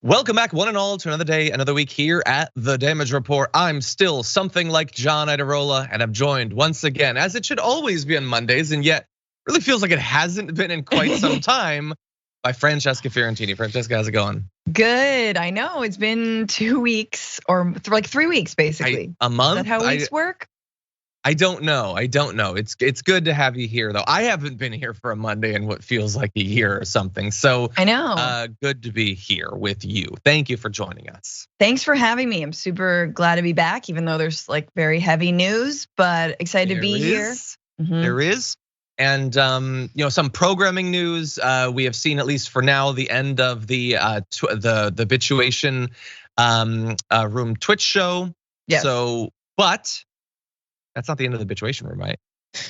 Welcome back, one and all, to another day, another week here at The Damage Report. I'm still something like John Idarola, and I'm joined once again, as it should always be on Mondays, and yet really feels like it hasn't been in quite some time, by Francesca Fiorentini. Francesca, how's it going? Good, I know, it's been 2 weeks, or like 3 weeks, basically. A month? Is that how weeks work? I don't know. It's good to have you here, though. I haven't been here for a Monday in what feels like a year or something. So I know. Good to be here with you. Thank you for joining us. Thanks for having me. I'm super glad to be back, even though there's like very heavy news, but excited to be here. There is. And some programming news. We have seen, at least for now, the end of the Bituation Room Twitch show. Yes. But that's not the end of the Bituation Room, right?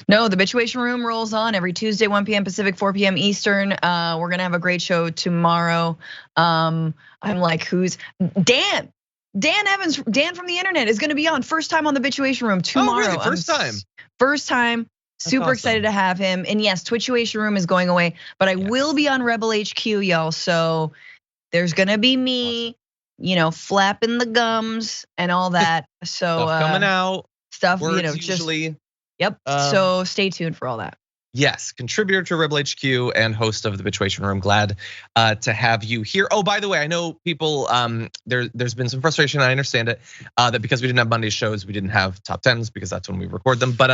No, the Bituation Room rolls on every Tuesday, 1 p.m. Pacific, 4 p.m. Eastern. We're gonna have a great show tomorrow. I'm like, who's Dan? Dan Evans, Dan from the internet is gonna be on first time on the Bituation Room tomorrow. Oh, really? First time. First time. Super excited to have him. And yes, Twitchuation Room is going away, but I will be on Rebel HQ, y'all. So there's gonna be me, flapping the gums and all that. So coming out. Stuff, usually. Yep. So stay tuned for all that. Yes, contributor to Rebel HQ and host of the Bituation Room. Glad to have you here. Oh, by the way, I know people. There's been some frustration. I understand it. That because we didn't have Monday shows, we didn't have top tens because that's when we record them. But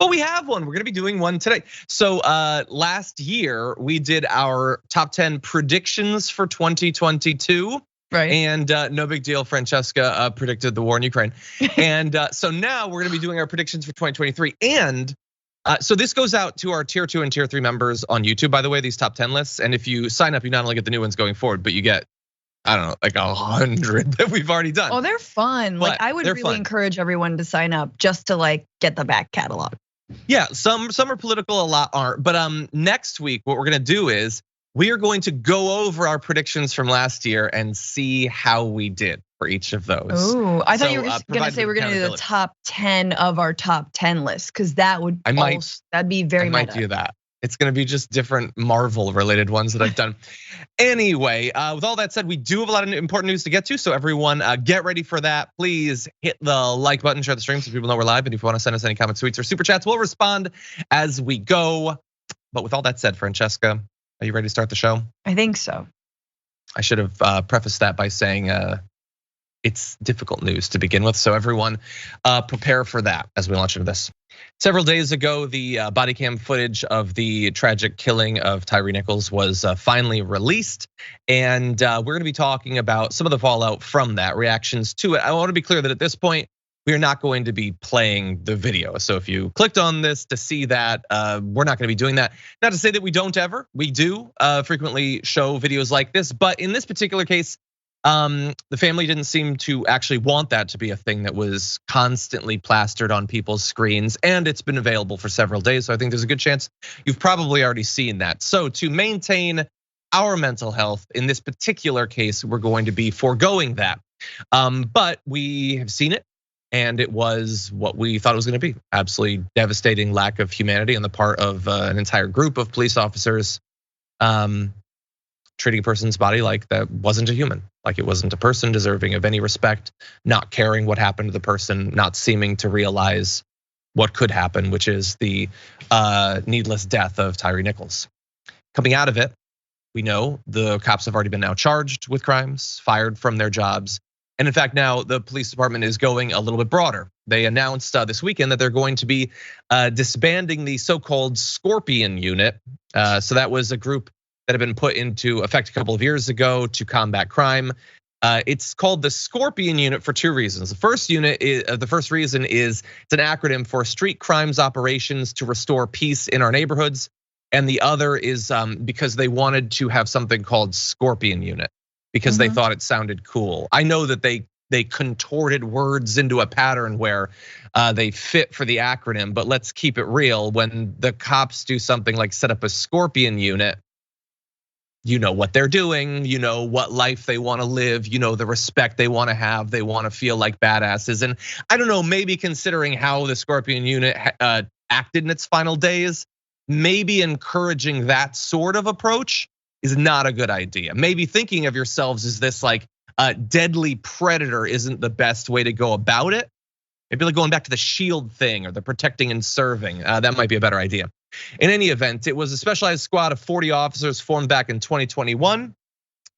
we have one. We're gonna be doing one today. So last year we did our top 10 predictions for 2022. Right. And no big deal, Francesca predicted the war in Ukraine. And so now we're gonna be doing our predictions for 2023. And so this goes out to our tier 2 and tier 3 members on YouTube, by the way, these top 10 lists. And if you sign up, you not only get the new ones going forward, but you get, I don't know, like 100 that we've already done. Oh, they're fun. Like I would really encourage everyone to sign up just to like get the back catalog. Yeah, some are political, a lot aren't. But next week, what we're gonna do is we are going to go over our predictions from last year and see how we did for each of those. Oh, I thought you were gonna say we're gonna do the top 10 of our top 10 list, because that would that'd be very meta. I might do that. It's gonna be just different Marvel related ones that I've done. Anyway, with all that said, we do have a lot of important news to get to. So everyone get ready for that. Please hit the like button, share the stream so people know we're live. And if you want to send us any comments, tweets, or super chats, we'll respond as we go. But with all that said, Francesca, are you ready to start the show? I think so. I should have prefaced that by saying it's difficult news to begin with. So everyone prepare for that as we launch into this. Several days ago, the body cam footage of the tragic killing of Tyre Nichols was finally released. And we're gonna be talking about some of the fallout from that, reactions to it. I wanna be clear that at this point, we are not going to be playing the video. So if you clicked on this to see that, we're not gonna be doing that. Not to say that we don't ever, we do frequently show videos like this, but in this particular case, the family didn't seem to actually want that to be a thing that was constantly plastered on people's screens, and it's been available for several days. So I think there's a good chance you've probably already seen that. So to maintain our mental health in this particular case, we're going to be foregoing that. But we have seen it. And it was what we thought it was gonna be. Absolutely devastating lack of humanity on the part of an entire group of police officers, treating a person's body like that wasn't a human, like it wasn't a person deserving of any respect, not caring what happened to the person, not seeming to realize what could happen, which is the needless death of Tyre Nichols. Coming out of it, we know the cops have already been now charged with crimes, fired from their jobs. And in fact, now the police department is going a little bit broader. They announced this weekend that they're going to be disbanding the so-called Scorpion Unit. So that was a group that had been put into effect a couple of years ago to combat crime. It's called the Scorpion Unit for 2 reasons. The first reason is it's an acronym for Street Crimes Operations to Restore Peace in Our Neighborhoods. And the other is because they wanted to have something called Scorpion Unit, because they thought it sounded cool. I know that they contorted words into a pattern where they fit for the acronym, but let's keep it real. When the cops do something like set up a Scorpion Unit, you know what they're doing, you know what life they wanna live, you know the respect they wanna have, they wanna feel like badasses. And I don't know, maybe considering how the Scorpion Unit acted in its final days, maybe encouraging that sort of approach is not a good idea. Maybe thinking of yourselves as this like deadly predator isn't the best way to go about it. Maybe like going back to the shield thing or the protecting and serving. That might be a better idea. In any event, it was a specialized squad of 40 officers formed back in 2021.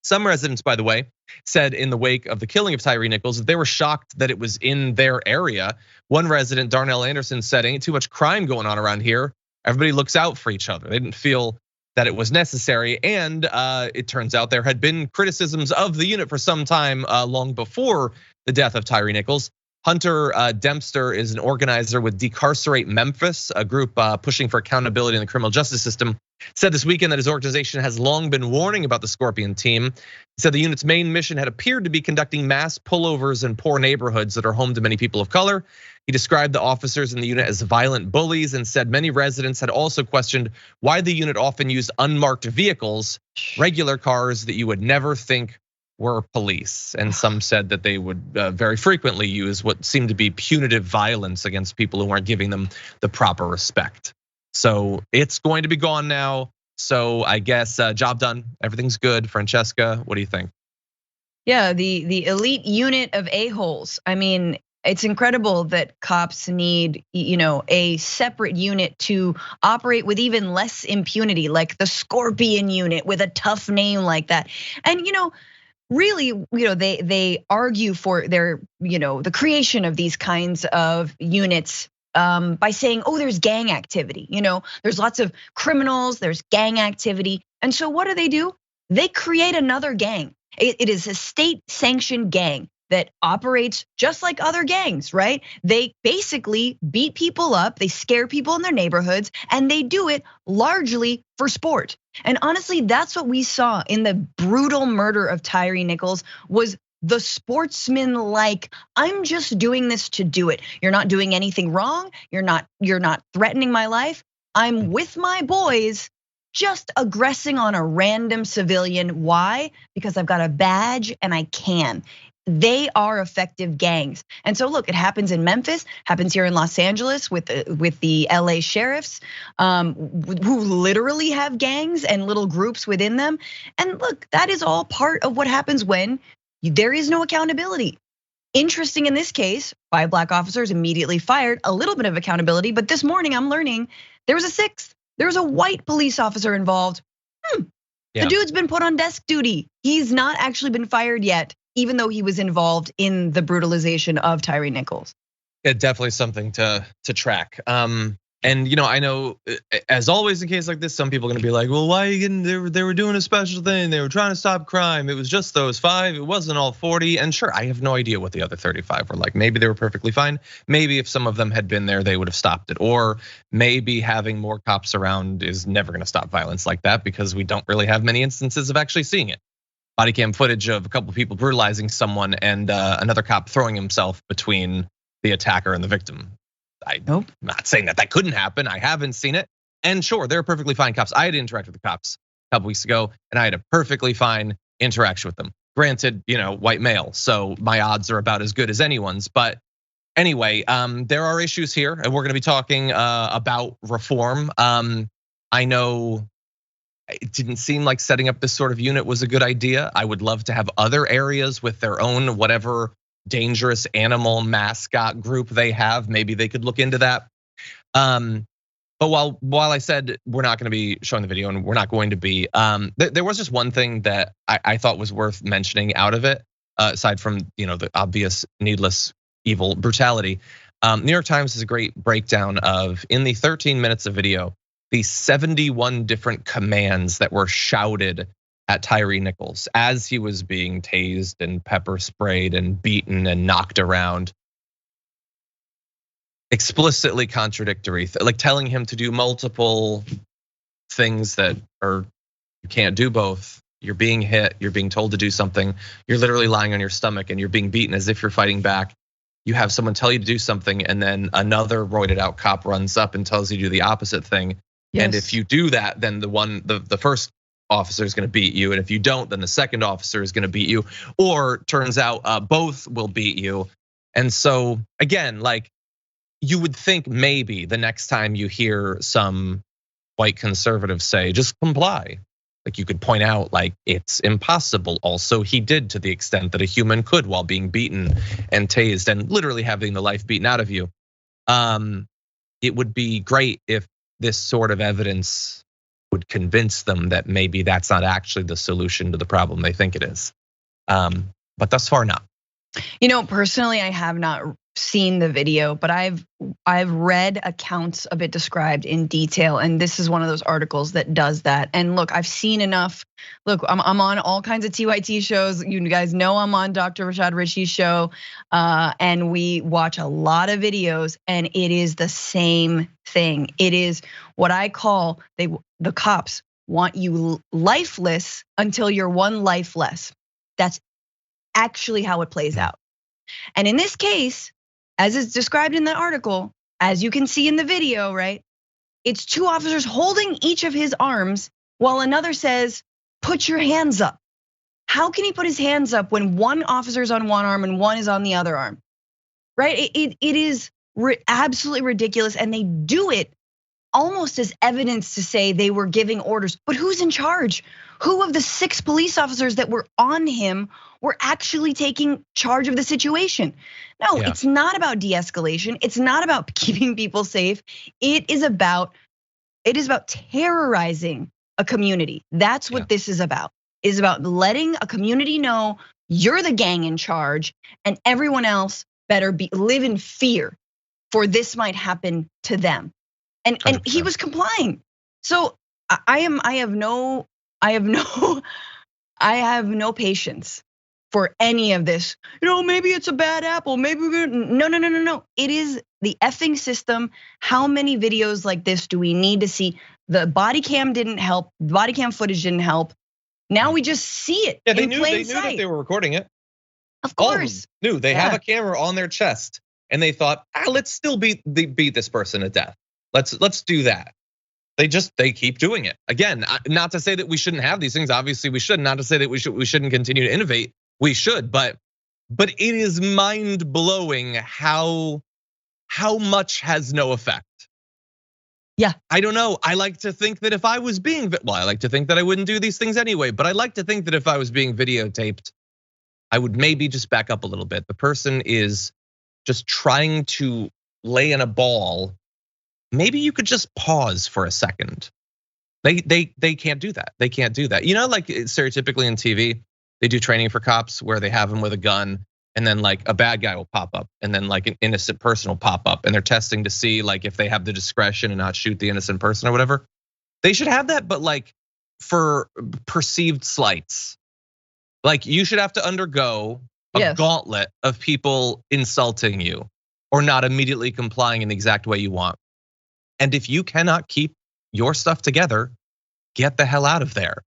Some residents, by the way, said in the wake of the killing of Tyre Nichols that they were shocked that it was in their area. One resident, Darnell Anderson, said, "Ain't too much crime going on around here. Everybody looks out for each other." They didn't feel that it was necessary. And it turns out there had been criticisms of the unit for some time long before the death of Tyre Nichols. Hunter Dempster is an organizer with Decarcerate Memphis, a group pushing for accountability in the criminal justice system. Said this weekend that his organization has long been warning about the Scorpion team. He said the unit's main mission had appeared to be conducting mass pullovers in poor neighborhoods that are home to many people of color. He described the officers in the unit as violent bullies and said many residents had also questioned why the unit often used unmarked vehicles, regular cars that you would never think were police. And some said that they would very frequently use what seemed to be punitive violence against people who weren't giving them the proper respect. So it's going to be gone now. So I guess job done, everything's good. Francesca, what do you think? Yeah, the elite unit of a-holes. I mean, it's incredible that cops need, a separate unit to operate with even less impunity, like the Scorpion unit with a tough name like that. And really, they argue for their, the creation of these kinds of units by saying, oh, there's gang activity. There's lots of criminals, there's gang activity. And so what do? They create another gang. It is a state-sanctioned gang that operates just like other gangs, right? They basically beat people up, they scare people in their neighborhoods, and they do it largely for sport. And honestly, that's what we saw in the brutal murder of Tyre Nichols was the sportsman-like, I'm just doing this to do it. You're not doing anything wrong, you're not threatening my life. I'm with my boys, just aggressing on a random civilian. Why? Because I've got a badge and I can. They are effective gangs. And so look, it happens in Memphis, happens here in Los Angeles with the LA sheriffs who literally have gangs and little groups within them. And look, that is all part of what happens when there is no accountability. Interesting in this case, 5 black officers immediately fired, a little bit of accountability, but this morning I'm learning there was a 6th. There was a white police officer involved. The dude's been put on desk duty. He's not actually been fired yet, even though he was involved in the brutalization of Tyre Nichols. It's definitely something to track. And I know, as always in cases like this, some people are gonna be like, well, why are you getting, they were doing a special thing, they were trying to stop crime, it was just those 5, it wasn't all 40. And sure, I have no idea what the other 35 were like. Maybe they were perfectly fine. Maybe if some of them had been there, they would have stopped it. Or maybe having more cops around is never gonna stop violence like that because we don't really have many instances of actually seeing it. Body cam footage of a couple of people brutalizing someone and another cop throwing himself between the attacker and the victim. I'm not saying that couldn't happen. I haven't seen it. And sure, they're perfectly fine cops. I had interacted with the cops a couple weeks ago and I had a perfectly fine interaction with them. Granted, white male, so my odds are about as good as anyone's. But anyway, there are issues here and we're gonna be talking about reform. I know it didn't seem like setting up this sort of unit was a good idea. I would love to have other areas with their own whatever dangerous animal mascot group they have. Maybe they could look into that. But while I said we're not going to be showing the video and we're not going to be, there was just one thing that I thought was worth mentioning out of it, aside from the obvious, needless, evil brutality. New York Times has a great breakdown of, in the 13 minutes of video, the 71 different commands that were shouted at Tyre Nichols as he was being tased and pepper sprayed and beaten and knocked around. Explicitly contradictory, like telling him to do multiple things that are, you can't do both. You're being hit, you're being told to do something, you're literally lying on your stomach and you're being beaten as if you're fighting back. You have someone tell you to do something and then another roided out cop runs up and tells you to do the opposite thing. Yes. And if you do that, then the first officer is going to beat you, and if you don't, then the second officer is going to beat you, or turns out both will beat you. And so again, like, you would think maybe the next time you hear some white conservative say, just comply, Like you could point out like it's impossible. Also, he did to the extent that a human could while being beaten and tased and literally having the life beaten out of you. It would be great if this sort of evidence would convince them that maybe that's not actually the solution to the problem they think it is. But thus far, not. Personally, I have not seen the video, but I've read accounts of it described in detail, and this is one of those articles that does that. And look, I've seen enough. Look, I'm on all kinds of TYT shows. You guys know I'm on Dr. Rashad Ritchie's show, and we watch a lot of videos, and it is the same thing. It is what I call the cops want you lifeless until you're one life less. That's actually how it plays out. And in this case, as is described in the article, as you can see in the video, right? It's two officers holding each of his arms while another says, put your hands up. How can he put his hands up when one officer's on one arm and one is on the other arm, right? It is absolutely ridiculous, and they do it almost as evidence to say they were giving orders. But who's in charge? Who of the 6 police officers that were on him were actually taking charge of the situation? No, It's not about de-escalation. It's not about keeping people safe. It is about terrorizing a community. That's what this is about. It is about letting a community know you're the gang in charge, and everyone else better live in fear, for this might happen to them. And he was complying. So I have no patience for any of this. Maybe it's a bad apple. Maybe no. It is the effing system. How many videos like this do we need to see? The body cam didn't help. The body cam footage didn't help. Now we just see it. Yeah, they knew that they were recording it. Of course, knew they have a camera on their chest, and they thought, let's still beat this person to death. Let's do that. They keep doing it. Again, not to say that we shouldn't have these things. Obviously, we should. Not to say that we shouldn't continue to innovate. We should, but it is mind blowing how much has no effect. Yeah, I don't know. I like to think that if I was I like to think that I wouldn't do these things anyway. But I like to think that if I was being videotaped, I would maybe just back up a little bit. The person is just trying to lay in a ball. Maybe you could just pause for a second. They can't do that. They can't do that. Like stereotypically in TV, they do training for cops where they have them with a gun, and then like a bad guy will pop up, and then like an innocent person will pop up, and they're testing to see like if they have the discretion and not shoot the innocent person or whatever. They should have that, but like for perceived slights. Like you should have to undergo a gauntlet of people insulting you or not immediately complying in the exact way you want. And if you cannot keep your stuff together, get the hell out of there.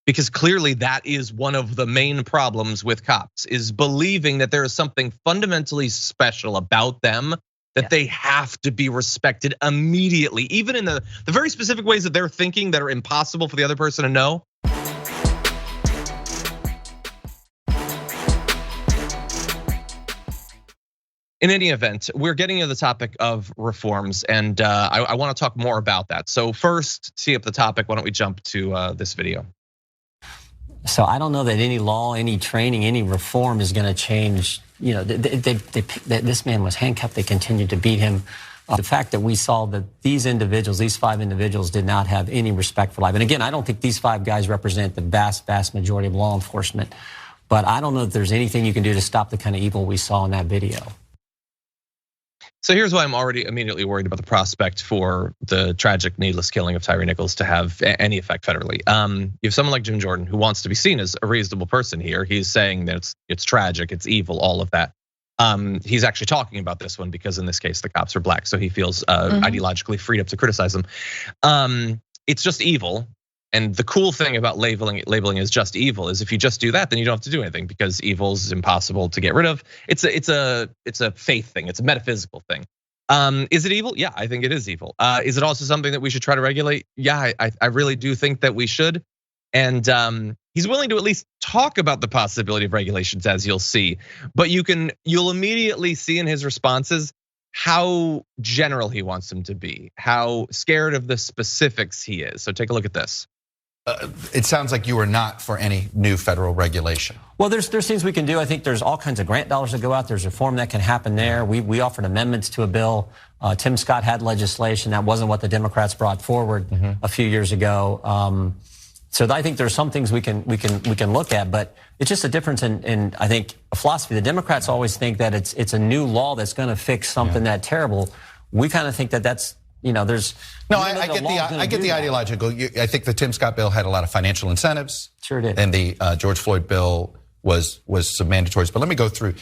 Because clearly that is one of the main problems with cops, is believing that there is something fundamentally special about them, that they have to be respected immediately, even in the very specific ways that they're thinking that are impossible for the other person to know. In any event, we're getting to the topic of reforms, and I want to talk more about that. So first, see up the topic, why don't we jump to this video? So I don't know that any law, any training, any reform is going to change. This man was handcuffed. They continued to beat him. The fact that we saw that these 5 individuals did not have any respect for life. And again, I don't think these 5 guys represent the vast majority of law enforcement. But I don't know if there's anything you can do to stop the kind of evil we saw in that video. So here's why I'm already immediately worried about the prospect for the tragic, needless killing of Tyre Nichols to have any effect federally. You have someone like Jim Jordan who wants to be seen as a reasonable person here. He's saying that it's tragic, it's evil, all of that. He's actually talking about this one because in this case the cops are black, so he feels ideologically freed up to criticize them. It's just evil. And the cool thing about labeling as just evil is if you just do that, then you don't have to do anything because evil is impossible to get rid of. It's a faith thing. It's a metaphysical thing. Is it evil? Yeah, I think it is evil. Is it also something that we should try to regulate? Yeah, I really do think that we should. And he's willing to at least talk about the possibility of regulations, as you'll see. But you'll immediately see in his responses how general he wants them to be, how scared of the specifics he is. So take a look at this. it sounds like you are not for any new federal regulation. Well, there's things we can do. I think there's all kinds of grant dollars that go out. There's reform that can happen there. We offered amendments to a bill. Tim Scott had legislation. That wasn't what the Democrats brought forward a few years ago. So I think there's some things we can look at, but it's just a difference in I think a philosophy. The Democrats always think that it's a new law that's going to fix something that terrible. We kind of think that that's there's no. I get the ideological. I think the Tim Scott bill had a lot of financial incentives. Sure did. And the George Floyd bill was some mandatories. But let me go through.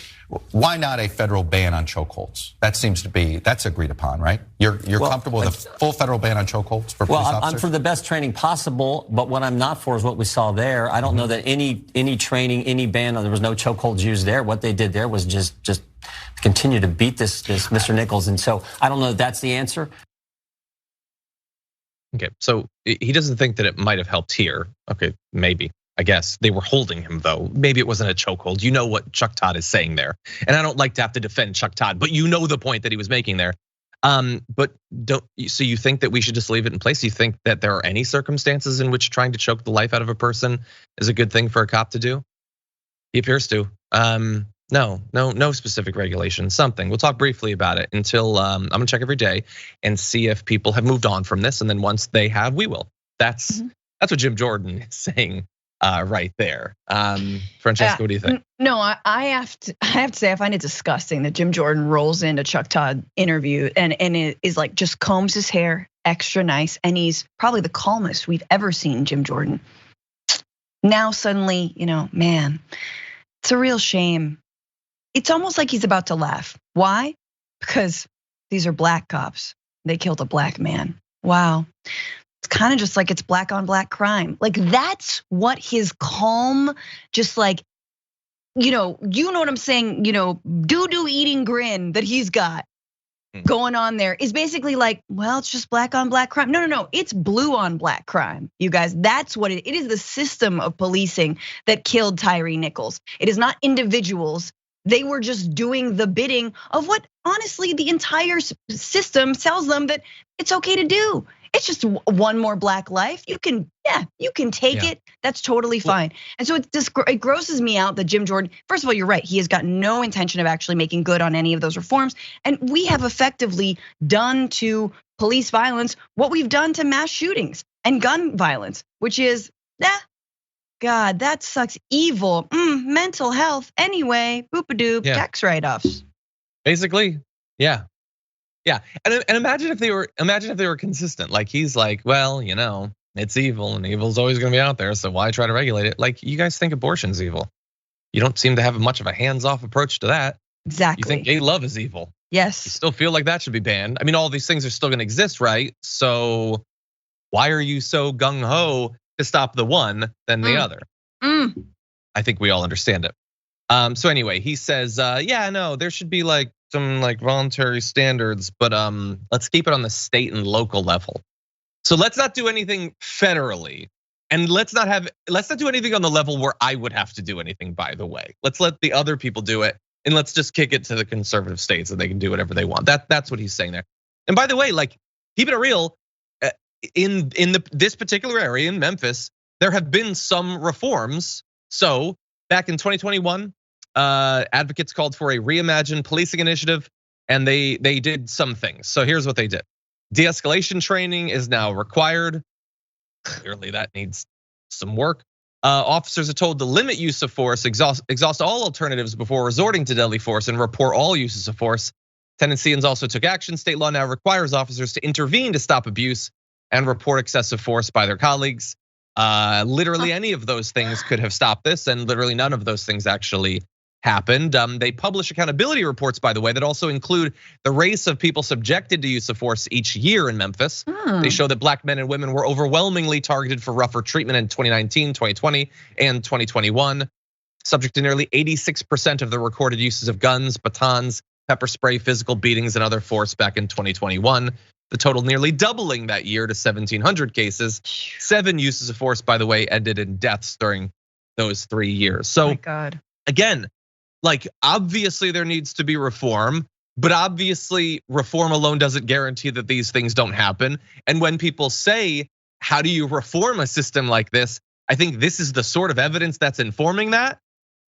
Why not a federal ban on chokeholds? That seems to be that's agreed upon, right? You're comfortable with a full federal ban on chokeholds for police officers? I'm for the best training possible, but what I'm not for is what we saw there. I don't know that any training, any ban, there was no chokeholds used there. What they did there was just continue to beat this Mr. Nichols, and so I don't know if that's the answer. Okay, so he doesn't think that it might have helped here. Okay, maybe. I guess they were holding him though. Maybe it wasn't a chokehold. You know what Chuck Todd is saying there, and I don't like to have to defend Chuck Todd, but you know the point that he was making there. But so you think that we should just leave it in place? You think that there are any circumstances in which trying to choke the life out of a person is a good thing for a cop to do? He appears to. No specific regulation, something. We'll talk briefly about it until I'm gonna check every day and see if people have moved on from this. And then once they have, we will. That's what Jim Jordan is saying right there. Francesca, what do you think? No, I have to say I find it disgusting that Jim Jordan rolls into Chuck Todd interview and it is like just combs his hair extra nice, and he's probably the calmest we've ever seen Jim Jordan. Now suddenly, man, it's a real shame. It's almost like he's about to laugh. Why? Because these are black cops. They killed a black man. Wow. It's kind of just like it's black on black crime. Like that's what his calm, just like, you know what I'm saying, doo-doo eating grin that he's got going on there is basically like, well, it's just black on black crime. No, it's blue on black crime, you guys. That's what it is. The system of policing that killed Tyre Nichols. It is not individuals. They were just doing the bidding of what, honestly, the entire system tells them that it's okay to do. It's just one more black life. You can take it. That's totally fine. And so it grosses me out that Jim Jordan, first of all, you're right. He has got no intention of actually making good on any of those reforms. And we have effectively done to police violence what we've done to mass shootings and gun violence, which is, God, that sucks. Evil, mental health. Anyway, boop-a-doop, tax write-offs. Basically, yeah. And imagine if they were consistent. Like he's like, well, it's evil, and evil's always going to be out there. So why try to regulate it? Like you guys think abortion's evil. You don't seem to have much of a hands-off approach to that. Exactly. You think gay love is evil. Yes. You still feel like that should be banned. I mean, all these things are still going to exist, right? So why are you so gung-ho to stop the one than the other? I think we all understand it. So anyway, he says, there should be like some like voluntary standards, but let's keep it on the state and local level. So let's not do anything federally, and let's not do anything on the level where I would have to do anything, by the way. Let's let the other people do it, and let's just kick it to the conservative states and they can do whatever they want. That's what he's saying there. And by the way, like keeping it real, in this particular area in Memphis, there have been some reforms. So back in 2021, advocates called for a reimagined policing initiative, and they did some things. So here's what they did. De-escalation training is now required. Clearly that needs some work. Officers are told to limit use of force, exhaust all alternatives before resorting to deadly force, and report all uses of force. Tennesseans also took action. State law now requires officers to intervene to stop abuse and report excessive force by their colleagues. Literally any of those things could have stopped this, and literally none of those things actually happened. They publish accountability reports, by the way, that also include the race of people subjected to use of force each year in Memphis. They show that black men and women were overwhelmingly targeted for rougher treatment in 2019, 2020, and 2021. Subject to nearly 86% of the recorded uses of guns, batons, pepper spray, physical beatings, and other force back in 2021. The total nearly doubling that year to 1,700 cases. 7 uses of force, by the way, ended in deaths during those 3 years. So, oh my God. Again, like obviously there needs to be reform, but obviously reform alone doesn't guarantee that these things don't happen. And when people say, how do you reform a system like this? I think this is the sort of evidence that's informing that,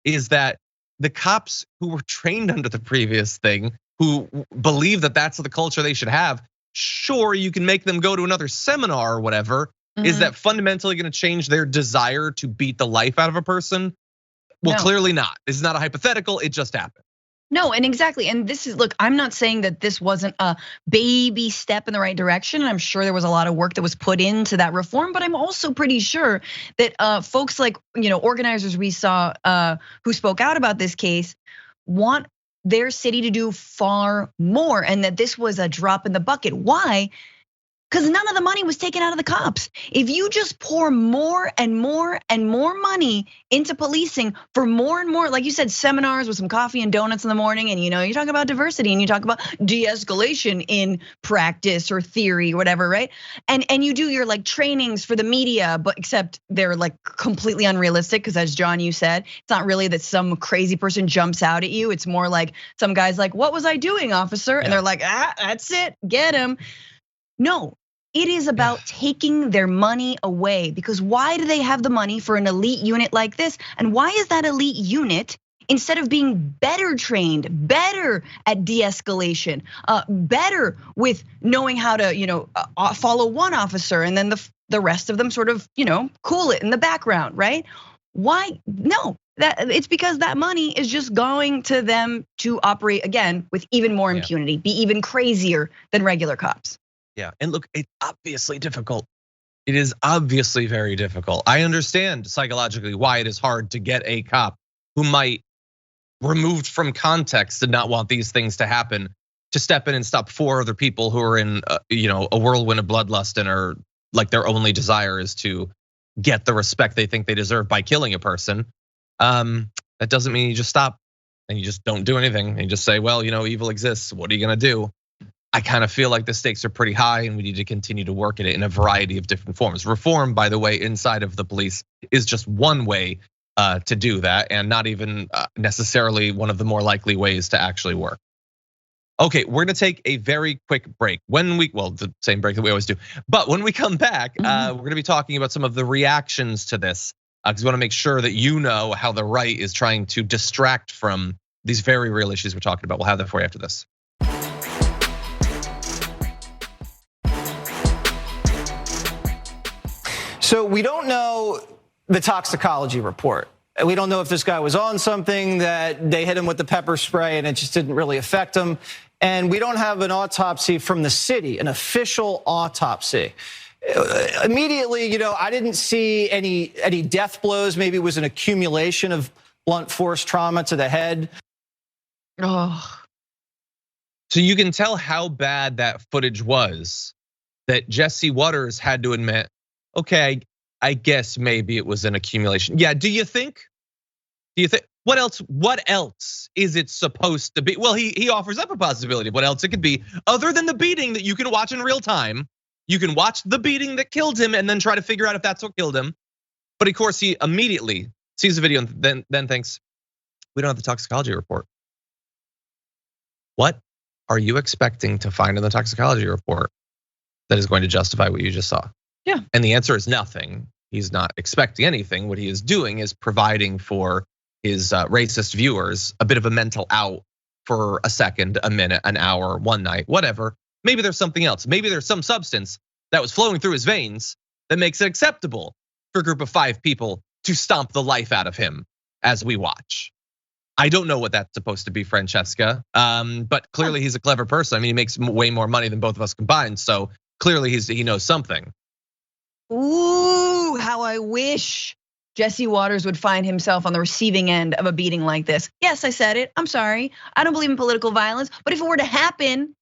is that the cops who were trained under the previous thing, who believe that that's the culture they should have, sure, you can make them go to another seminar or whatever. Is that fundamentally going to change their desire to beat the life out of a person? Well, No. clearly not. This is not a hypothetical, it just happened. No, and exactly. And this is, look, I'm not saying that this wasn't a baby step in the right direction. I'm sure there was a lot of work that was put into that reform, but I'm also pretty sure that folks like, organizers we saw who spoke out about this case want their city to do far more, and that this was a drop in the bucket. Why? Because none of the money was taken out of the cops. If you just pour more and more and more money into policing for more and more, like you said, seminars with some coffee and donuts in the morning, and you talk about diversity and you talk about de-escalation in practice or theory or whatever, right? And you do your like trainings for the media, but except they're like completely unrealistic, because as John, you said, it's not really that some crazy person jumps out at you. It's more like some guy's like, "What was I doing, officer?" And they're like, "That's it, get him." No, it is about taking their money away, because why do they have the money for an elite unit like this? And why is that elite unit, instead of being better trained, better at de-escalation, better with knowing how to, follow one officer and then the rest of them sort of, cool it in the background, right? Why? No, it's because that money is just going to them to operate again with even more impunity, be even crazier than regular cops. Yeah, and look, it's obviously difficult. It is obviously very difficult. I understand psychologically why it is hard to get a cop who might, removed from context, did not want these things to happen, to step in and stop 4 other people who are in, a whirlwind of bloodlust and are like their only desire is to get the respect they think they deserve by killing a person. That doesn't mean you just stop and you just don't do anything. And you just say, well, evil exists. What are you gonna do? I kind of feel like the stakes are pretty high and we need to continue to work at it in a variety of different forms. Reform, by the way, inside of the police is just one way to do that, and not even necessarily one of the more likely ways to actually work. Okay, we're gonna take a very quick break. The same break that we always do. But when we come back, we're gonna be talking about some of the reactions to this, because we wanna make sure that you know how the right is trying to distract from these very real issues we're talking about. We'll have that for you after this. So we don't know the toxicology report. We don't know if this guy was on something, that they hit him with the pepper spray and it just didn't really affect him. And we don't have an autopsy from the city, an official autopsy. Immediately, I didn't see any death blows. Maybe it was an accumulation of blunt force trauma to the head. Oh. So you can tell how bad that footage was, that Jesse Waters had to admit, okay, I guess maybe it was an accumulation. Yeah, do you think? What else is it supposed to be? Well, he offers up a possibility of what else it could be, other than the beating that you can watch in real time. You can watch the beating that killed him and then try to figure out if that's what killed him. But of course, he immediately sees the video and then thinks, we don't have the toxicology report. What are you expecting to find in the toxicology report that is going to justify what you just saw? Yeah. And the answer is nothing. He's not expecting anything. What he is doing is providing for his racist viewers a bit of a mental out for a second, a minute, an hour, one night, whatever. Maybe there's something else. Maybe there's some substance that was flowing through his veins that makes it acceptable for a group of 5 people to stomp the life out of him as we watch. I don't know what that's supposed to be, Francesca. But clearly he's a clever person. I mean, he makes way more money than both of us combined. So clearly he knows something. Ooh, how I wish Jesse Waters would find himself on the receiving end of a beating like this. Yes, I said it. I'm sorry. I don't believe in political violence, but if it were to happen,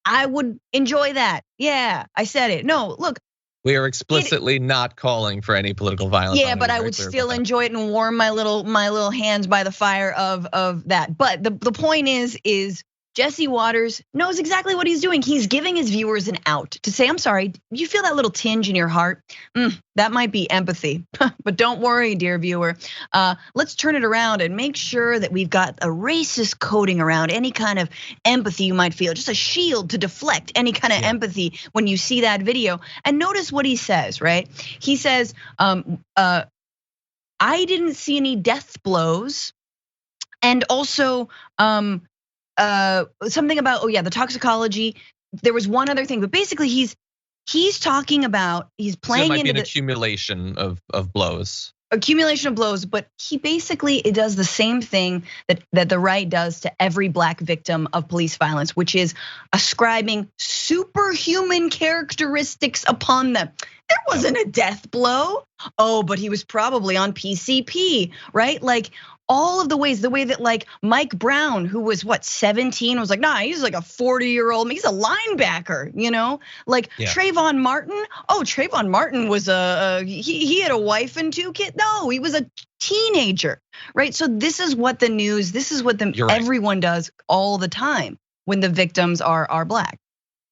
I would enjoy that. Yeah, I said it. No, look. We are explicitly not calling for any political violence. Yeah, but I would still enjoy it and warm my little hands by the fire of that. But the point is Jesse Waters knows exactly what he's doing. He's giving his viewers an out to say, I'm sorry, you feel that little tinge in your heart? That might be empathy, but don't worry, dear viewer. Let's turn it around and make sure that we've got a racist coating around any kind of empathy you might feel, just a shield to deflect any kind of empathy when you see that video. And notice what he says, right? He says, I didn't see any death blows. And also something about, the toxicology. There was one other thing, but basically he's talking about, he's playing so it might into be an accumulation of blows. Accumulation of blows, but he basically it does the same thing that the right does to every black victim of police violence, which is ascribing superhuman characteristics upon them. There wasn't a death blow. Oh, but he was probably on PCP, right? Like all of the way that like Mike Brown, who was 17, was like, nah, he's like a 40-year-old, he's a linebacker, Like Trayvon Martin, Trayvon Martin was he had a wife and 2 kids. No, he was a teenager, right? So this is what everyone does all the time when the victims are black.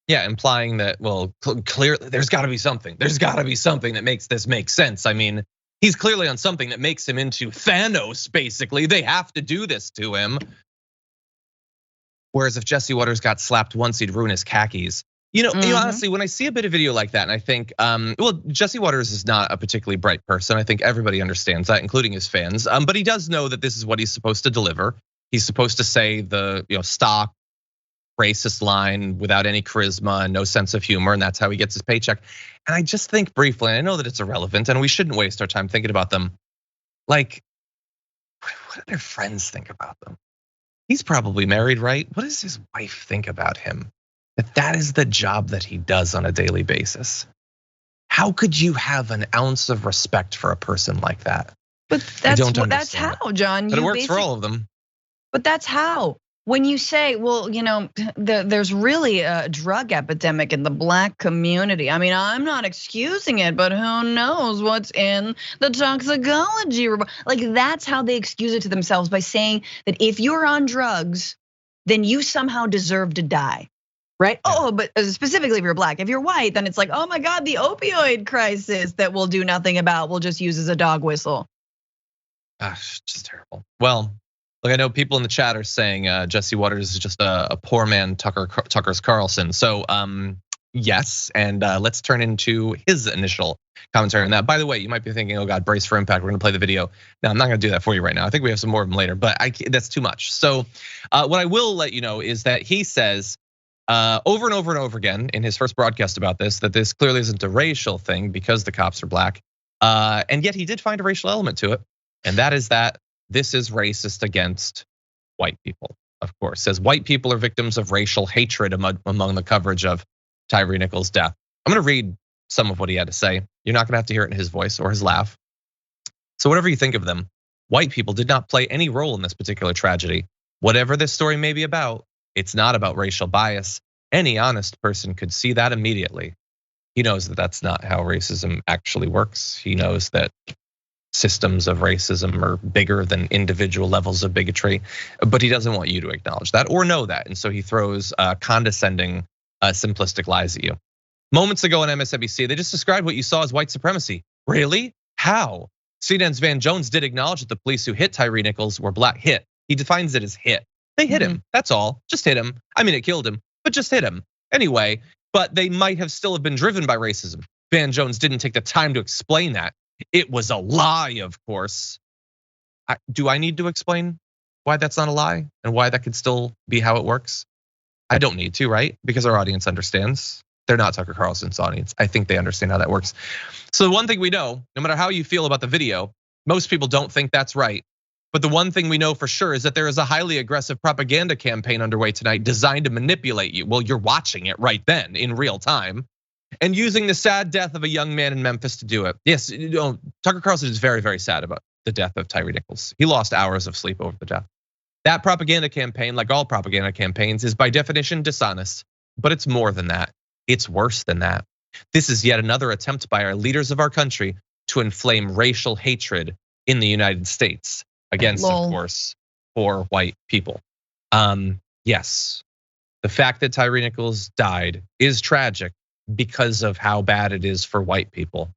Yeah, implying that, well, clearly there's gotta be something. There's gotta be something that makes this make sense. I mean, he's clearly on something that makes him into Thanos, basically. They have to do this to him. Whereas if Jesse Waters got slapped once, he'd ruin his khakis. Honestly, when I see a bit of video like that, and I think, Jesse Waters is not a particularly bright person. I think everybody understands that, including his fans. But he does know that this is what he's supposed to deliver. He's supposed to say the stock racist line without any charisma and no sense of humor, and that's how he gets his paycheck. And I just think briefly, and I know that it's irrelevant, and we shouldn't waste our time thinking about them. Like, what do their friends think about them? He's probably married, right? What does his wife think about him? That is the job that he does on a daily basis. How could you have an ounce of respect for a person like that? But that's how, John. But it works for all of them. But that's how. When you say, well, there's really a drug epidemic in the black community. I mean, I'm not excusing it, but who knows what's in the toxicology report? Like that's how they excuse it to themselves, by saying that if you're on drugs, then you somehow deserve to die, right? Oh, but specifically if you're black. If you're white, then it's like, oh my God, the opioid crisis that we'll do nothing about. We'll just use as a dog whistle. Gosh, just terrible. Well, look, I know people in the chat are saying Jesse Waters is just a poor man Tucker's Carlson. So yes, and let's turn into his initial commentary on that. By the way, you might be thinking, oh God, brace for impact. We're gonna play the video. No, I'm not gonna do that for you right now. I think we have some more of them later, but that's too much. So what I will let you know is that he says over and over and over again in his first broadcast about this, that this clearly isn't a racial thing because the cops are black. And yet he did find a racial element to it. And that is that this is racist against white people, of course. Says white people are victims of racial hatred among the coverage of Tyre Nichols' death. I'm gonna read some of what he had to say. You're not gonna have to hear it in his voice or his laugh. So whatever you think of them, white people did not play any role in this particular tragedy. Whatever this story may be about, it's not about racial bias. Any honest person could see that immediately. He knows that that's not how racism actually works. He knows that systems of racism are bigger than individual levels of bigotry, but he doesn't want you to acknowledge that or know that. And so he throws condescending, simplistic lies at you. Moments ago on MSNBC, they just described what you saw as white supremacy. Really? How? CNN's Van Jones did acknowledge that the police who hit Tyre Nichols were black. Hit. He defines it as hit. They hit him, that's all, just hit him. I mean, it killed him, but just hit him. Anyway, but they might have still have been driven by racism. Van Jones didn't take the time to explain that. It was a lie, of course. Do I need to explain why that's not a lie and why that could still be how it works? I don't need to, right? Because our audience understands. They're not Tucker Carlson's audience. I think they understand how that works. So the one thing we know, no matter how you feel about the video, most people don't think that's right. But the one thing we know for sure is that there is a highly aggressive propaganda campaign underway tonight designed to manipulate you. Well, you're watching it right then in real time. And using the sad death of a young man in Memphis to do it. Yes, Tucker Carlson is very, very sad about the death of Tyre Nichols. He lost hours of sleep over the death. That propaganda campaign, like all propaganda campaigns, is by definition dishonest. But it's more than that. It's worse than that. This is yet another attempt by our leaders of our country to inflame racial hatred in the United States against, of course, poor white people. Yes, The fact that Tyre Nichols died is tragic because of how bad it is for white people.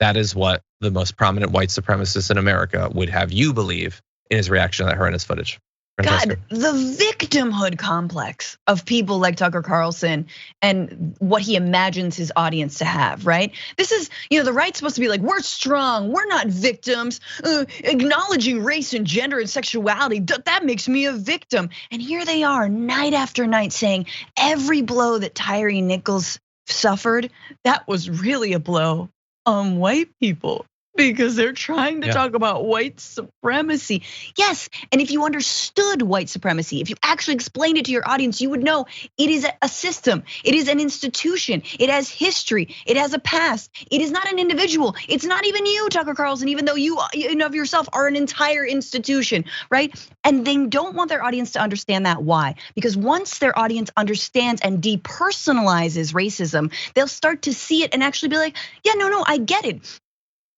That is what the most prominent white supremacist in America would have you believe in his reaction to that horrendous footage. Francesca. God, the victimhood complex of people like Tucker Carlson and what he imagines his audience to have, right? This is, the right's supposed to be like, we're strong, we're not victims. Acknowledging race and gender and sexuality, that makes me a victim. And here they are night after night saying every blow that Tyre Nichols suffered, that was really a blow on white people. Because they're trying to talk about white supremacy. Yes, and if you understood white supremacy, if you actually explained it to your audience, you would know it is a system. It is an institution. It has history. It has a past. It is not an individual. It's not even you, Tucker Carlson, even though you of yourself are an entire institution, right? And they don't want their audience to understand that. Why? Because once their audience understands and depersonalizes racism, they'll start to see it and actually be like, yeah, no, I get it.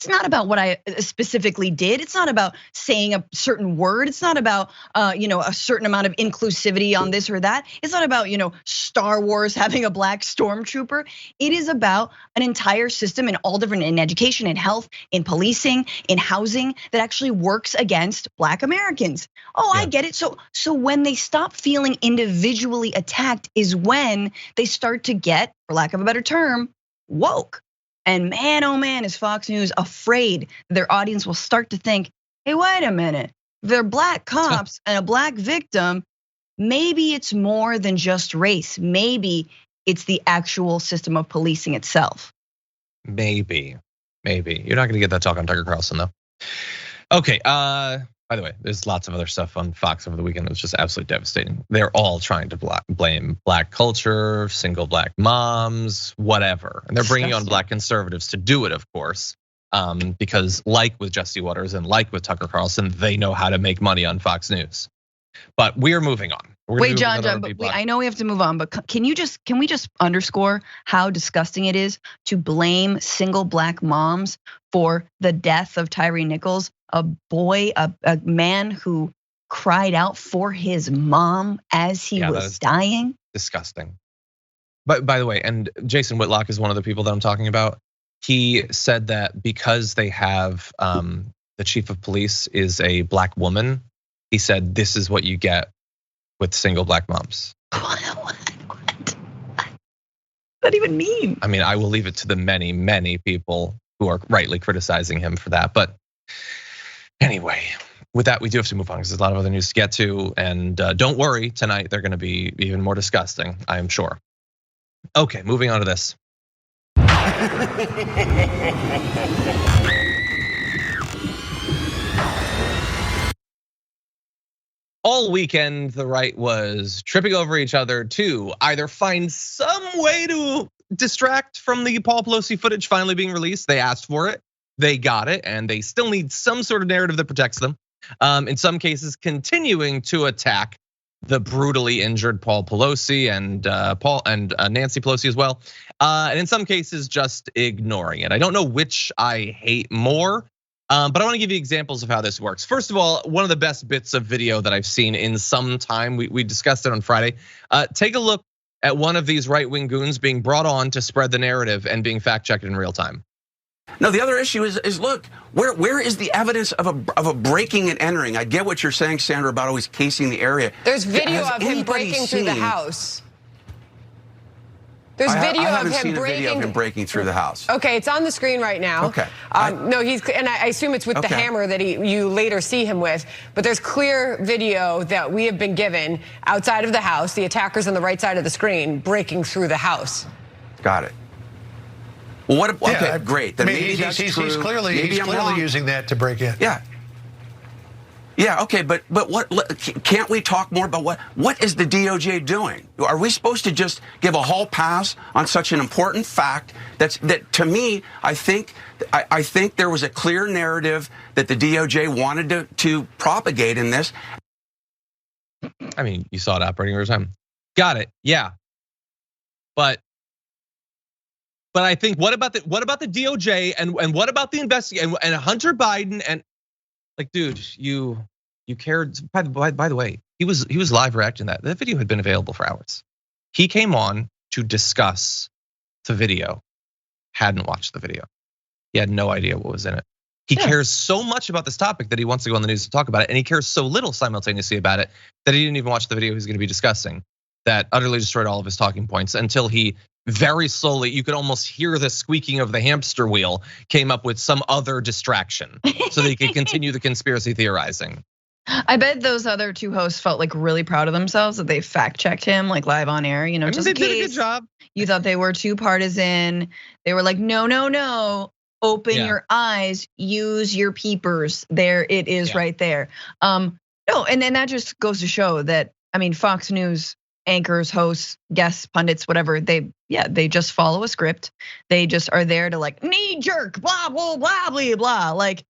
It's not about what I specifically did. It's not about saying a certain word. It's not about a certain amount of inclusivity on this or that. It's not about Star Wars having a black stormtrooper. It is about an entire system in all different, in education, in health, in policing, in housing, that actually works against black Americans. I get it. So when they stop feeling individually attacked is when they start to get, for lack of a better term, woke. And man, oh man, is Fox News afraid their audience will start to think, hey, wait a minute, they're black cops and a black victim. Maybe it's more than just race. Maybe it's the actual system of policing itself. Maybe. You're not gonna get that talk on Tucker Carlson though. Okay, by the way, there's lots of other stuff on Fox over the weekend that was just absolutely devastating. They're all trying to blame black culture, single black moms, whatever. And they're bringing on black conservatives to do it, of course. Because like with Jesse Waters and like with Tucker Carlson, they know how to make money on Fox News. But we are moving on. Wait, John, but I know we have to move on, but can we just underscore how disgusting it is to blame single black moms for the death of Tyre Nichols, a boy, a man who cried out for his mom as he was dying? Disgusting. But by the way, and Jason Whitlock is one of the people that I'm talking about. He said that because they have the chief of police is a black woman, he said this is what you get with single black moms. What does that even mean? I mean, I will leave it to the many, many people who are rightly criticizing him for that. But anyway, with that, we do have to move on because there's a lot of other news to get to. And don't worry, tonight they're gonna be even more disgusting, I am sure. Okay, moving on to this. All weekend, the right was tripping over each other to either find some way to distract from the Paul Pelosi footage finally being released. They asked for it, they got it, and they still need some sort of narrative that protects them. In some cases, continuing to attack the brutally injured Paul Pelosi and Nancy Pelosi as well. And in some cases, just ignoring it. I don't know which I hate more. But I want to give you examples of how this works. First of all, one of the best bits of video that I've seen in some time, we discussed it on Friday. Take a look at one of these right-wing goons being brought on to spread the narrative and being fact-checked in real time. No, the other issue is look, where is the evidence of a breaking and entering? I get what you're saying, Sandra, about always casing the area. There's video of him breaking through the house. There's video of him breaking through the house. Okay, it's on the screen right now. Okay. No, and I assume it's with the hammer that you later see him with. But there's clear video that we have been given outside of the house. The attacker's on the right side of the screen, breaking through the house. Got it. Well, what? Okay, great. Then maybe that's true. He's clearly using that to break in. Yeah. Yeah, okay, but what? Can't we talk more about what is the DOJ doing? Are we supposed to just give a hall pass on such an important fact? That to me, I think there was a clear narrative that the DOJ wanted to propagate in this. I mean, you saw it operating over time. Got it. Yeah, but I think what about the DOJ and what about the investigation and Hunter Biden and. Like, dude, you cared. By the way, he was live reacting to that. That video had been available for hours. He came on to discuss the video, hadn't watched the video. He had no idea what was in it. He cares so much about this topic that he wants to go on the news to talk about it. And he cares so little simultaneously about it that he didn't even watch the video he's gonna be discussing. That utterly destroyed all of his talking points until he very slowly, you could almost hear the squeaking of the hamster wheel, came up with some other distraction so that he could continue the conspiracy theorizing. I bet those other two hosts felt like really proud of themselves that they fact checked him like live on air, just in case they did a good job. You thought they were too partisan. They were like, no. Open your eyes, use your peepers. There it is right there. No, and then that just goes to show that, Fox News anchors, hosts, guests, pundits, whatever, they just follow a script. They just are there to like knee jerk, blah, blah, blah, blah, blah, like,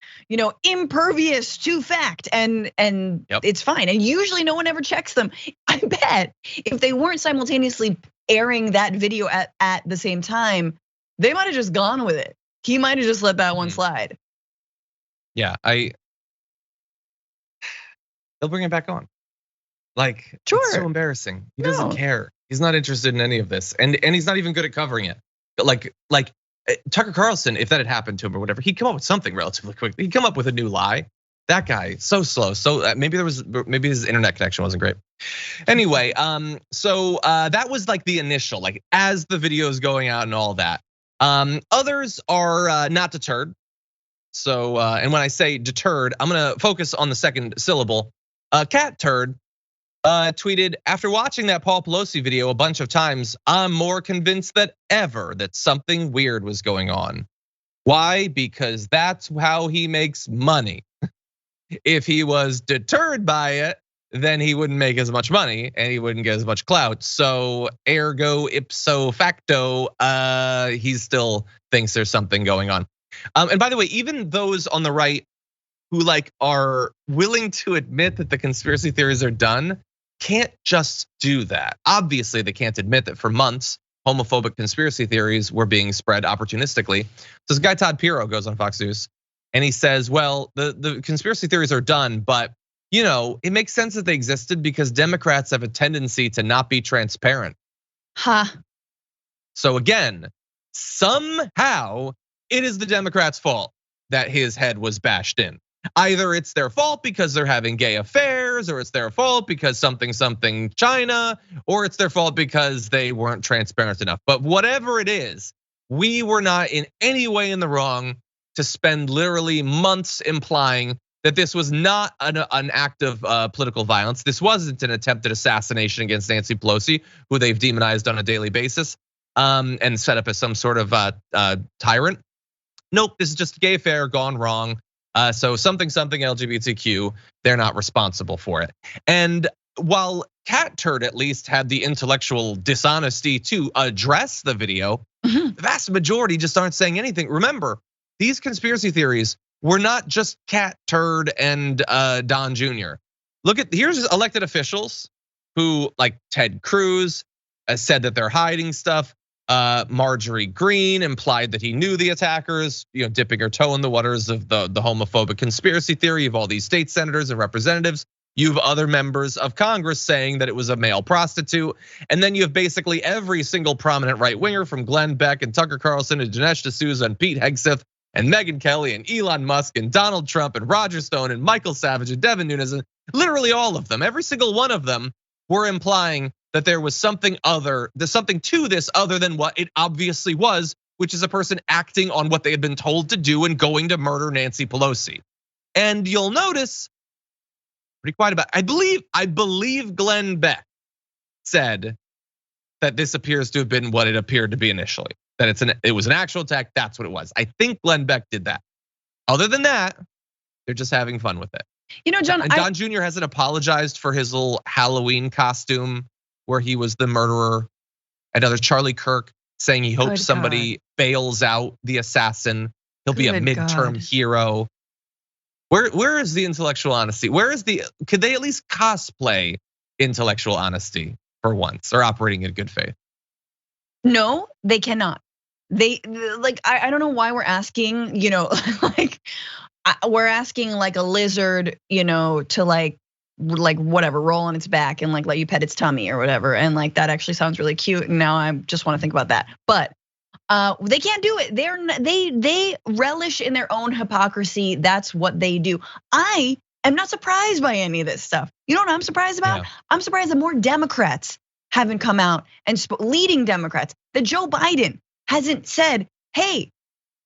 impervious to fact. And it's fine. And usually no one ever checks them. I bet if they weren't simultaneously airing that video at the same time, they might have just gone with it. He might have just let that one slide. Yeah, they'll bring it back on. Like, sure. It's so embarrassing. He doesn't care. He's not interested in any of this, and he's not even good at covering it. But like Tucker Carlson, if that had happened to him or whatever, he'd come up with something relatively quick. He'd come up with a new lie. That guy, so slow. So maybe his internet connection wasn't great. Anyway, so that was like the initial, like as the video is going out and all that. Others are not deterred. So, and when I say deterred, I'm gonna focus on the second syllable. Cat Turd tweeted, after watching that Paul Pelosi video a bunch of times, I'm more convinced than ever that something weird was going on. Why? Because that's how he makes money. If he was deterred by it, then he wouldn't make as much money and he wouldn't get as much clout. So ergo ipso facto, he still thinks there's something going on. And by the way, even those on the right who like are willing to admit that the conspiracy theories are done can't just do that. Obviously, they can't admit that for months homophobic conspiracy theories were being spread opportunistically. So this guy Todd Pirro goes on Fox News and he says, well, the conspiracy theories are done, but it makes sense that they existed because Democrats have a tendency to not be transparent. So again, somehow it is the Democrats' fault that his head was bashed in. Either it's their fault because they're having gay affairs, or it's their fault because something China, or it's their fault because they weren't transparent enough. But whatever it is, we were not in any way in the wrong to spend literally months implying that this was not an act of political violence. This wasn't an attempted assassination against Nancy Pelosi, who they've demonized on a daily basis and set up as some sort of tyrant. Nope, this is just a gay affair gone wrong. So something LGBTQ, they're not responsible for it. And while Cat Turd at least had the intellectual dishonesty to address the video, the vast majority just aren't saying anything. Remember, these conspiracy theories were not just Cat Turd and Don Jr. Here's elected officials who, like Ted Cruz, said that they're hiding stuff. Marjorie Greene implied that he knew the attackers, dipping her toe in the waters of the homophobic conspiracy theory of all these state senators and representatives. You have other members of Congress saying that it was a male prostitute. And then you have basically every single prominent right winger from Glenn Beck and Tucker Carlson and Dinesh D'Souza and Pete Hegseth and Megyn Kelly and Elon Musk and Donald Trump and Roger Stone and Michael Savage and Devin Nunes and literally all of them, every single one of them were implying that there was something to this other than what it obviously was, which is a person acting on what they had been told to do and going to murder Nancy Pelosi. And you'll notice, pretty quiet about it, I believe Glenn Beck said that this appears to have been what it appeared to be initially. That it was an actual attack, that's what it was. I think Glenn Beck did that. Other than that, they're just having fun with it. John, and Don Jr. hasn't apologized for his little Halloween costume where he was the murderer. Another Charlie Kirk saying he hopes somebody bails out the assassin. He'll be a midterm hero. Where is the intellectual honesty? Could they at least cosplay intellectual honesty for once or operating in good faith? No, they cannot. I don't know why we're asking, we're asking like a lizard, to like like whatever, roll on its back and like let you pet its tummy or whatever. And like that actually sounds really cute. And now I just want to think about that. But they can't do it. They relish in their own hypocrisy. That's what they do. I am not surprised by any of this stuff. You know what I'm surprised about? Yeah. I'm surprised that more Democrats haven't come out and leading Democrats, that Joe Biden hasn't said, hey,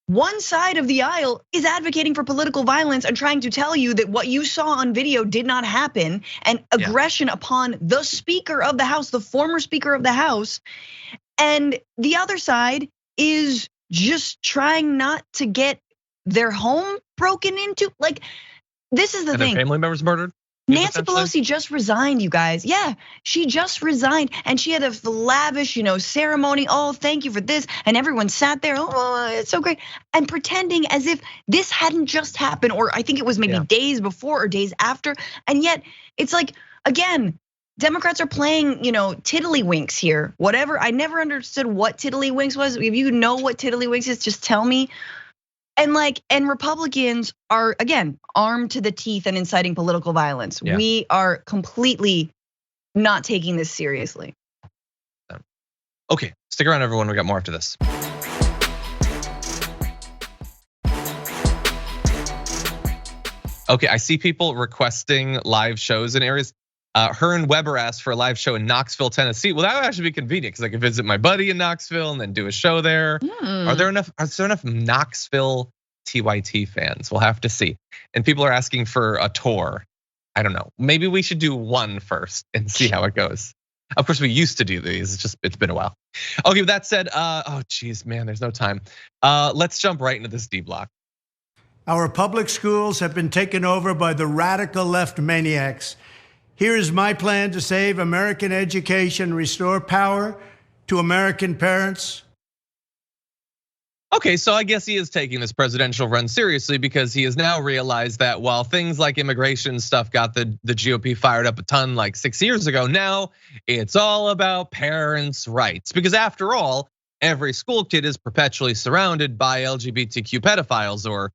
one side of the aisle is advocating for political violence and trying to tell you that what you saw on video did not happen, and aggression upon the Speaker of the House, the former Speaker of the House. And the other side is just trying not to get their home broken into. Like, this is the thing. Their family members murdered? Nancy Pelosi just resigned, you guys. Yeah, she just resigned, and she had a lavish, ceremony. Oh, thank you for this, and everyone sat there. Oh, it's so great, and pretending as if this hadn't just happened, or I think it was maybe days before or days after. And yet, it's like, again, Democrats are playing, tiddlywinks here. Whatever. I never understood what tiddlywinks was. If you know what tiddlywinks is, just tell me. And Republicans are, again, armed to the teeth and inciting political violence. Yeah. We are completely not taking this seriously. Okay, stick around, everyone. We got more after this. Okay, I see people requesting live shows in areas. Her and Weber asked for a live show in Knoxville, Tennessee. Well, that would actually be convenient because I could visit my buddy in Knoxville and then do a show there. Are there enough Knoxville TYT fans? We'll have to see. And people are asking for a tour. I don't know. Maybe we should do one first and see how it goes. Of course, we used to do these. It's been a while. Okay, with that said, oh geez, man, there's no time. Let's jump right into this D block. Our public schools have been taken over by the radical left maniacs. Here is my plan to save American education, restore power to American parents. Okay, so I guess he is taking this presidential run seriously because he has now realized that while things like immigration stuff got the GOP fired up a ton like 6 years ago, now it's all about parents' rights. Because after all, every school kid is perpetually surrounded by LGBTQ pedophiles or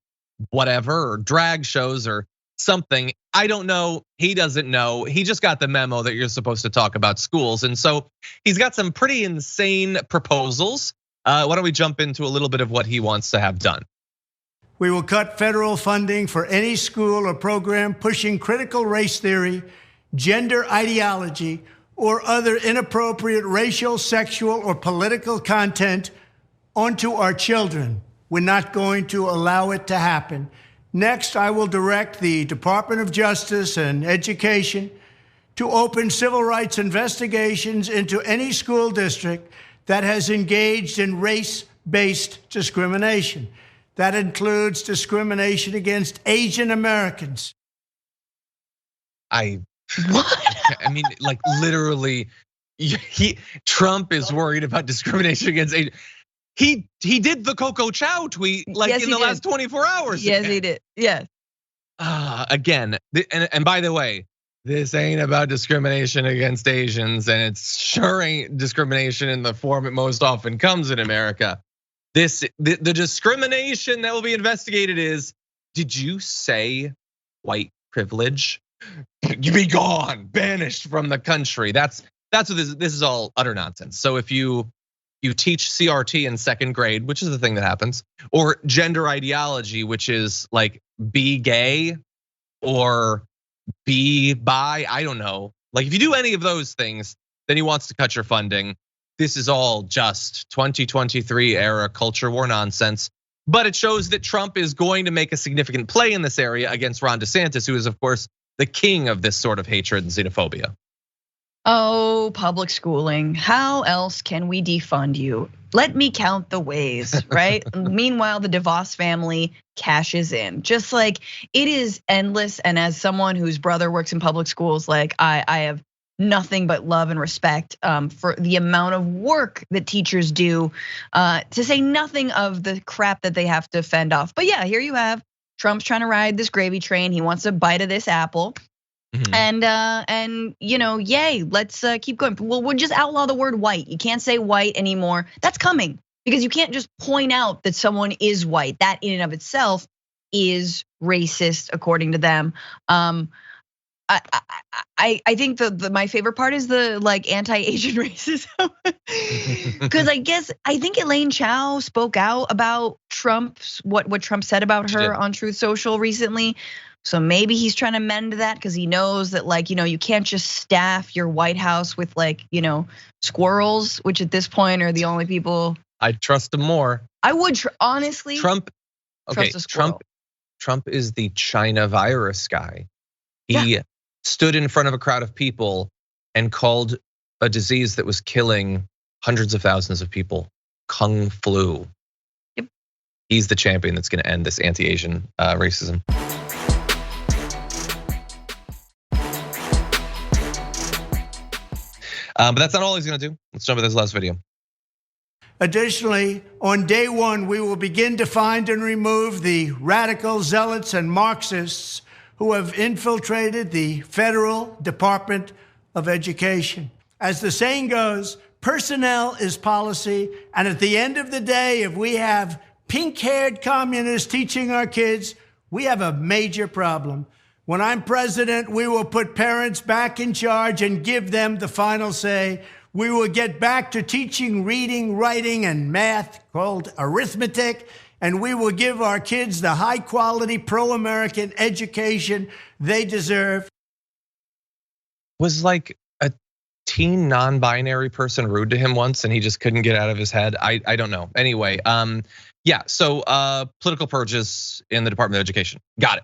whatever, or drag shows or something. I don't know, he doesn't know. He just got the memo that you're supposed to talk about schools. And so he's got some pretty insane proposals. Why don't we jump into a little bit of what he wants to have done? We will cut federal funding for any school or program pushing critical race theory, gender ideology, or other inappropriate racial, sexual, or political content onto our children. We're not going to allow it to happen. Next, I will direct the Department of Justice and Education to open civil rights investigations into any school district that has engaged in race-based discrimination. That includes discrimination against Asian Americans. I mean, like literally, Trump is worried about discrimination against Asian. He did the Coco Chow tweet like in the last 24 hours. Yes, he did. Yes. Again, and by the way, this ain't about discrimination against Asians, and it sure ain't discrimination in the form it most often comes in America. The discrimination that will be investigated is, did you say white privilege? You be gone, banished from the country. That's what this is all utter nonsense. So if you teach CRT in second grade, which is the thing that happens, or gender ideology, which is like be gay or be bi, I don't know. Like if you do any of those things, then he wants to cut your funding. This is all just 2023 era culture war nonsense. But it shows that Trump is going to make a significant play in this area against Ron DeSantis, who is of course the king of this sort of hatred and xenophobia. Oh, public schooling. How else can we defund you? Let me count the ways, right? Meanwhile, the DeVos family cashes in. Just like it is endless. And as someone whose brother works in public schools, like I have nothing but love and respect for the amount of work that teachers do, to say nothing of the crap that they have to fend off. But yeah, here you have Trump's trying to ride this gravy train. He wants a bite of this apple. And yay, let's keep going. Well, we'll just outlaw the word white. You can't say white anymore. That's coming because you can't just point out that someone is white. That in and of itself is racist according to them. I think my favorite part is the like anti-Asian racism, because I think Elaine Chao spoke out about what Trump said about her on Truth Social recently. So maybe he's trying to mend that because he knows that, like, you can't just staff your White House with, like, squirrels, which at this point are the only people. I'd trust him more. I would honestly. Trump is the China virus guy. He stood in front of a crowd of people and called a disease that was killing hundreds of thousands of people Kung flu. Yep. He's the champion that's going to end this anti-Asian racism. But that's not all he's going to do. Let's jump into this last video. Additionally, on day one, we will begin to find and remove the radical zealots and Marxists who have infiltrated the Federal Department of Education. As the saying goes, personnel is policy. And at the end of the day, if we have pink-haired communists teaching our kids, we have a major problem. When I'm president, we will put parents back in charge and give them the final say. We will get back to teaching reading, writing, and math called arithmetic, and we will give our kids the high-quality pro-American education they deserve. Was like a teen non-binary person rude to him once and he just couldn't get out of his head? I don't know. Anyway, so political purges in the Department of Education. Got it.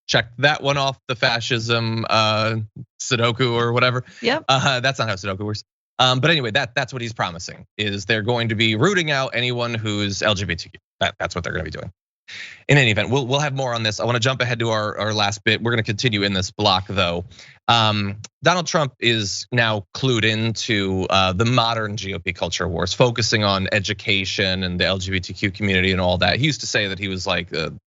Check that one off the fascism Sudoku or whatever. Yep. That's not how Sudoku works. But anyway, that's what he's promising, is they're going to be rooting out anyone who's LGBTQ. That's what they're going to be doing. In any event, we'll have more on this. I want to jump ahead to our last bit. We're going to continue in this block though. Donald Trump is now clued into the modern GOP culture wars, focusing on education and the LGBTQ community and all that. He used to say that he was like the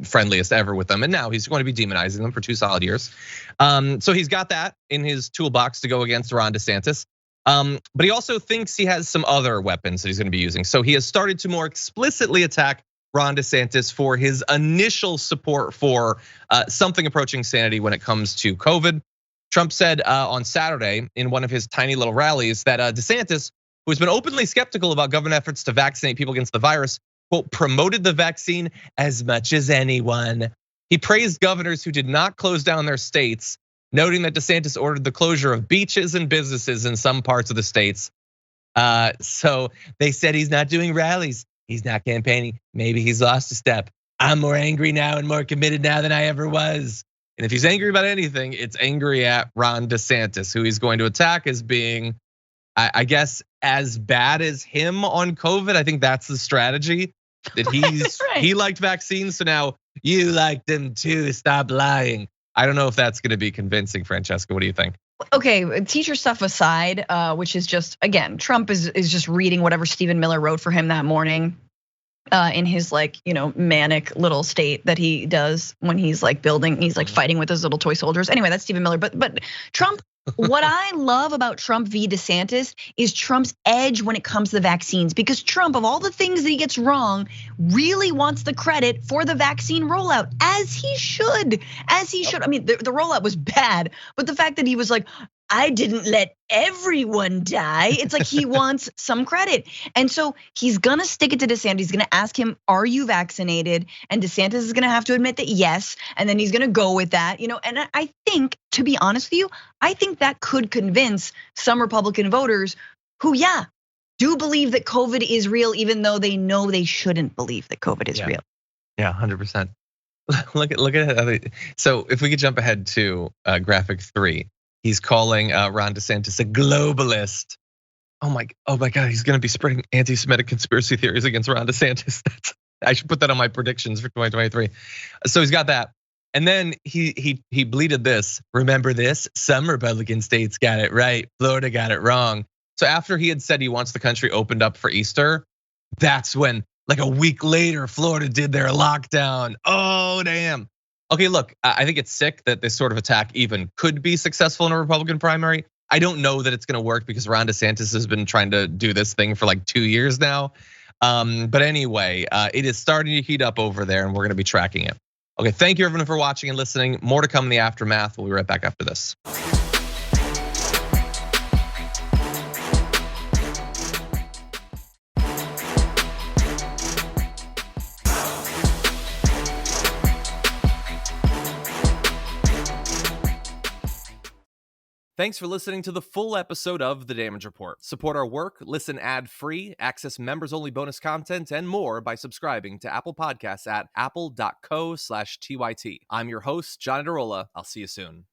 friendliest ever with them, and now he's going to be demonizing them for 2 solid years. So he's got that in his toolbox to go against Ron DeSantis. But he also thinks he has some other weapons that he's going to be using. So he has started to more explicitly attack Ron DeSantis for his initial support for something approaching sanity when it comes to COVID. Trump said on Saturday in one of his tiny little rallies that DeSantis, who has been openly skeptical about government efforts to vaccinate people against the virus, quote, promoted the vaccine as much as anyone. He praised governors who did not close down their states, noting that DeSantis ordered the closure of beaches and businesses in some parts of the states. So they said he's not doing rallies. He's not campaigning. Maybe he's lost a step. I'm more angry now and more committed now than I ever was. And if he's angry about anything, it's angry at Ron DeSantis, who he's going to attack as being, I guess, as bad as him on COVID. I think that's the strategy, that he liked vaccines, so now you like them too. Stop lying. I don't know if that's going to be convincing, Francesca. What do you think? Okay, teacher stuff aside, which is just, again, Trump is just reading whatever Stephen Miller wrote for him that morning in his like, manic little state that he does when he's like he's like fighting with his little toy soldiers. Anyway, that's Stephen Miller. But Trump, what I love about Trump v. DeSantis is Trump's edge when it comes to the vaccines, because Trump, of all the things that he gets wrong, really wants the credit for the vaccine rollout, as he should. I mean, the rollout was bad, but the fact that he was like, I didn't let everyone die. It's like he wants some credit. And so he's gonna stick it to DeSantis. He's gonna ask him, are you vaccinated? And DeSantis is gonna have to admit that yes. And then he's gonna go with that, and I think, to be honest with you, I think that could convince some Republican voters who, do believe that COVID is real, even though they know they shouldn't believe that COVID is real. Yeah, 100%. Look at it. So if we could jump ahead to graphic 3. He's calling Ron DeSantis a globalist. Oh my God, he's gonna be spreading anti-Semitic conspiracy theories against Ron DeSantis. I should put that on my predictions for 2023. So he's got that. And then he bleated this. Remember this? Some Republican states got it right. Florida got it wrong. So after he had said he wants the country opened up for Easter, that's when, like a week later, Florida did their lockdown. Oh, damn. Okay, look, I think it's sick that this sort of attack even could be successful in a Republican primary. I don't know that it's gonna work because Ron DeSantis has been trying to do this thing for like 2 years now. But anyway, it is starting to heat up over there and we're gonna be tracking it. Okay, thank you everyone for watching and listening. More to come in the aftermath. We'll be right back after this. Thanks for listening to the full episode of The Damage Report. Support our work, listen ad-free, access members-only bonus content, and more by subscribing to Apple Podcasts at apple.co/TYT. I'm your host, John Adarola. I'll see you soon.